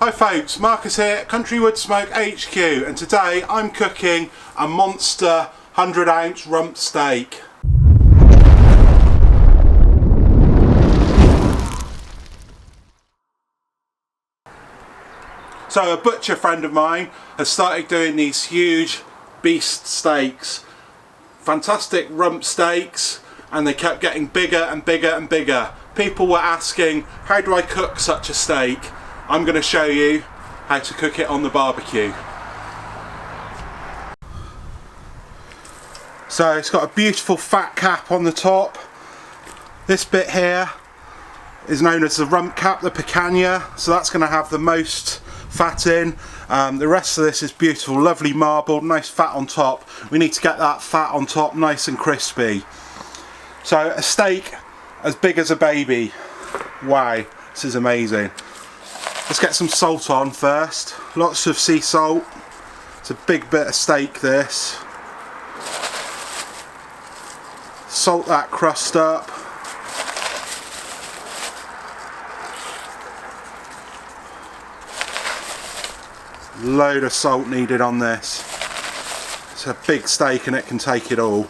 Hi folks, Marcus here, Country Wood Smoke HQ, and today I'm cooking a monster 100-ounce rump steak. So a butcher friend of mine has started doing these huge beast steaks, fantastic rump steaks, and they kept getting bigger and bigger and bigger. People were asking, how do I cook such a steak? I'm going to show you how to cook it on the barbecue. So it's got a beautiful fat cap on the top. This bit here is known as the rump cap, the picanha, so that's going to have the most fat in. The rest of this is beautiful, lovely marbled, nice fat on top. We need to get that fat on top nice and crispy. So a steak as big as a baby. Wow, this is amazing. Let's get some salt on first. Lots of sea salt. It's a big bit of steak, this. Salt that crust up. Load of salt needed on this. It's a big steak and it can take it all.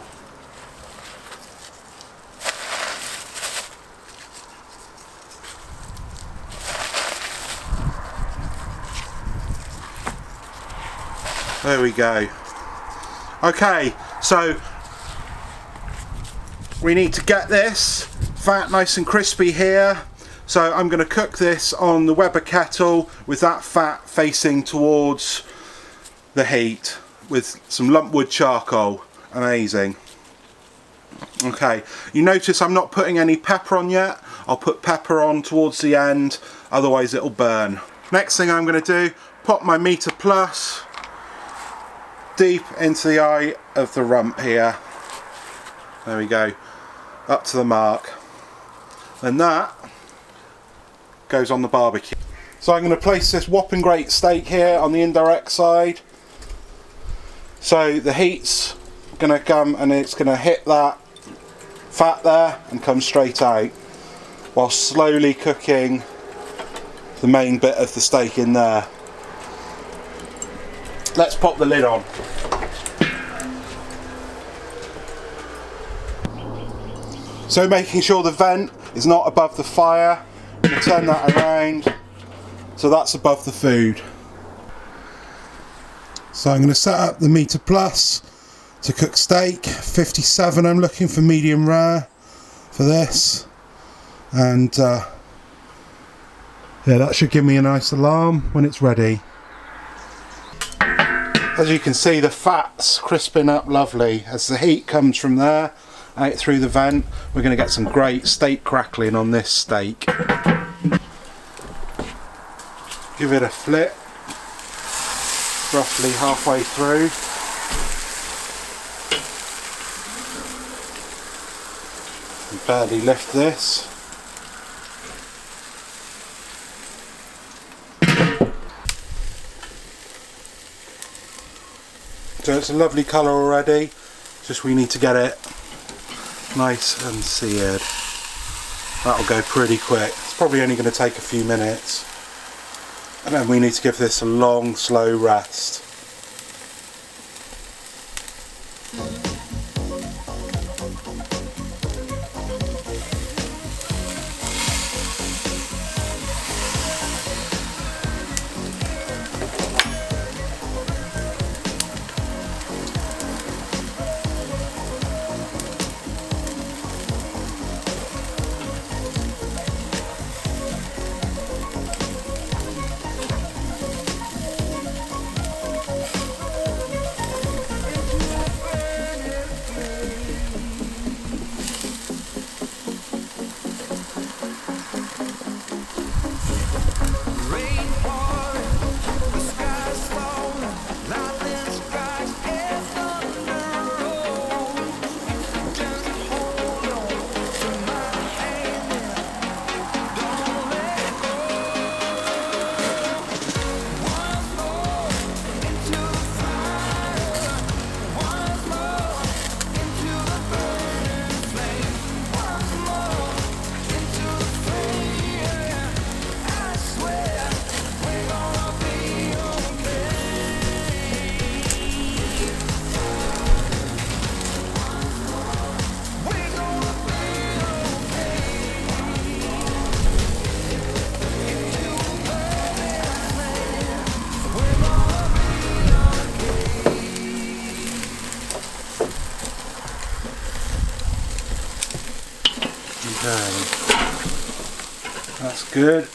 There we go. Okay, so we need to get this fat nice and crispy here. So I'm going to cook this on the Weber kettle with that fat facing towards the heat with some lump wood charcoal. Amazing. Okay, you notice I'm not putting any pepper on yet. I'll put pepper on towards the end, otherwise it'll burn. Next thing I'm going to do, pop my meter plus deep into the eye of the rump here. There we go, up to the mark. And that goes on the barbecue. So I'm going to place this whopping great steak here on the indirect side. So the heat's going to come and it's going to hit that fat there and come straight out, while slowly cooking the main bit of the steak in there. Let's pop the lid on. So making sure the vent is not above the fire, I'm going to turn that around so that's above the food. So I'm going to set up the meter plus to cook steak. 57, I'm looking for medium rare for this, and yeah, that should give me a nice alarm when it's ready. As you can see, the fat's crisping up lovely. As the heat comes from there out through the vent, we're going to get some great steak crackling on this steak. Give it a flip, roughly halfway through. And barely lift this. So it's a lovely colour already, just we need to get it nice and seared. That'll go pretty quick. It's probably only going to take a few minutes. And then we need to give this a long, slow rest. good.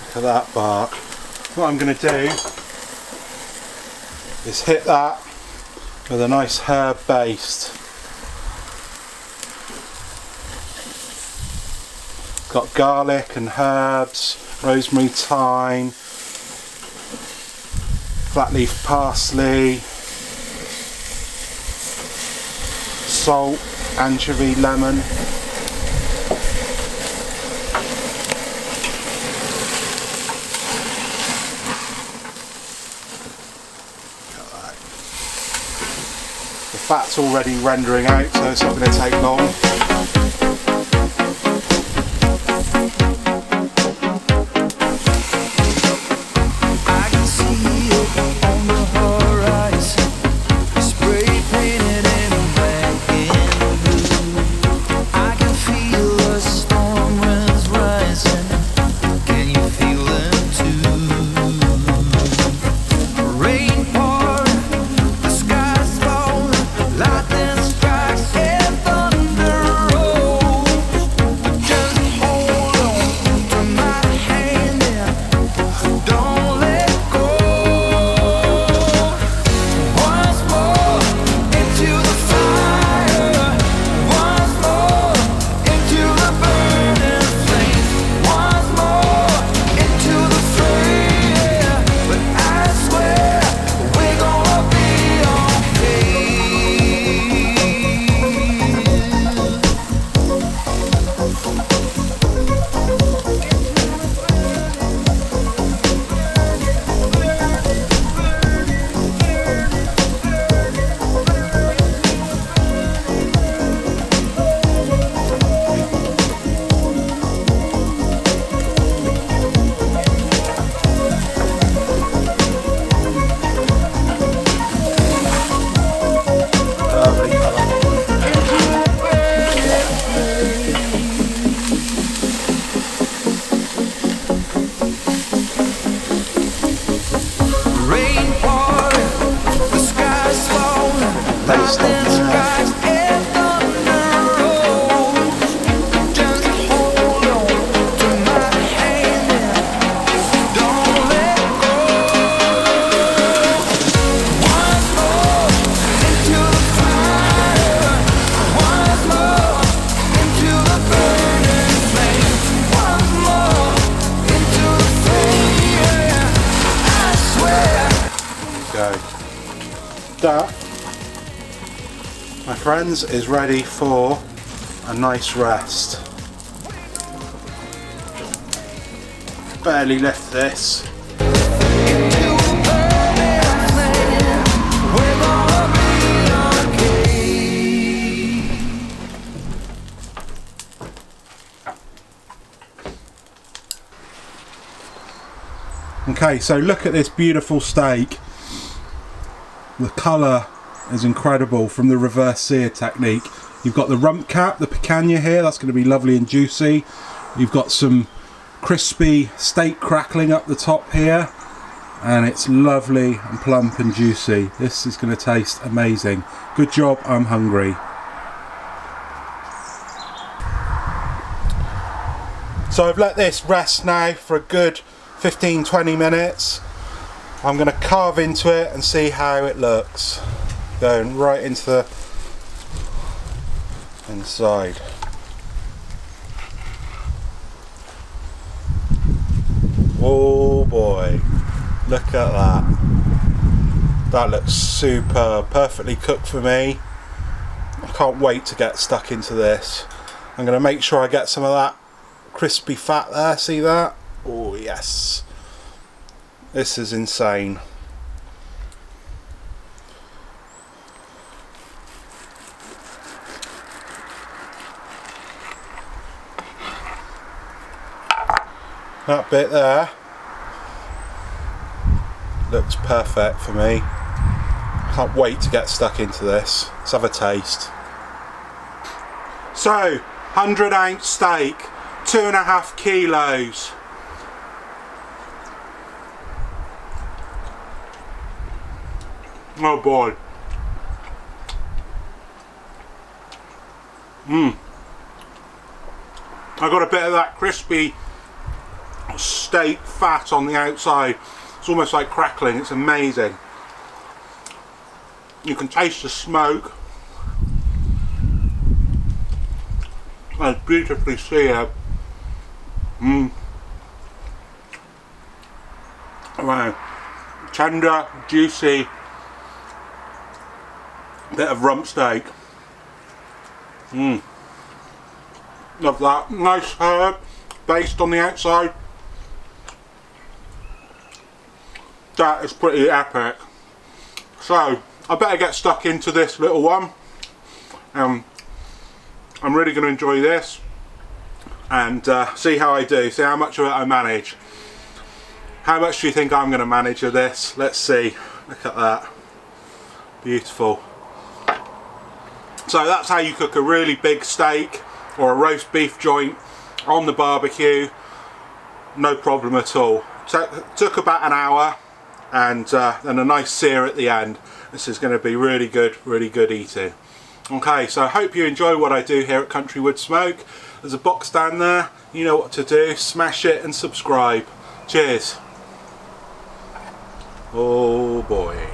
Look at that bark. What I'm going to do is hit that with a nice herb baste. Got garlic and herbs, rosemary, thyme, flat leaf parsley, salt, anchovy, lemon. The fat's already rendering out, so it's not going to take long. That, my friends, is ready for a nice rest. Barely lift this. Okay, so look at this beautiful steak. The colour is incredible from the reverse sear technique. You've got the rump cap, the picanha here, that's going to be lovely and juicy. You've got some crispy steak crackling up the top here, and it's lovely and plump and juicy. This is going to taste amazing. Good job, I'm hungry. So I've let this rest now for a good 15-20 minutes. I'm going to carve into it and see how it looks. Going right into the inside. Oh boy, look at that. That looks superb, perfectly cooked for me. I can't wait to get stuck into this. I'm going to make sure I get some of that crispy fat there, see that? Oh yes. This is insane. That bit there looks perfect for me. Can't wait to get stuck into this. Let's have a taste. So, 100-ounce steak, 2.5 kilos. Oh boy. I got a bit of that crispy steak fat on the outside. It's almost like crackling. It's amazing. You can taste the smoke. And it's beautifully seared. Wow. Tender, juicy bit of rump steak. Love that. Nice herb based on the outside. That is pretty epic. So I better get stuck into this little one. I'm really going to enjoy this and see how I do, see how much of it I manage. How much do you think I'm going to manage of this? Let's see. Look at that. Beautiful. So that's how you cook a really big steak or a roast beef joint on the barbecue. No problem at all. Took about an hour, and then a nice sear at the end. This is going to be really good eating. Okay, so I hope you enjoy what I do here at Country Wood Smoke. There's a box down there. You know what to do. Smash it and subscribe. Cheers. Oh boy.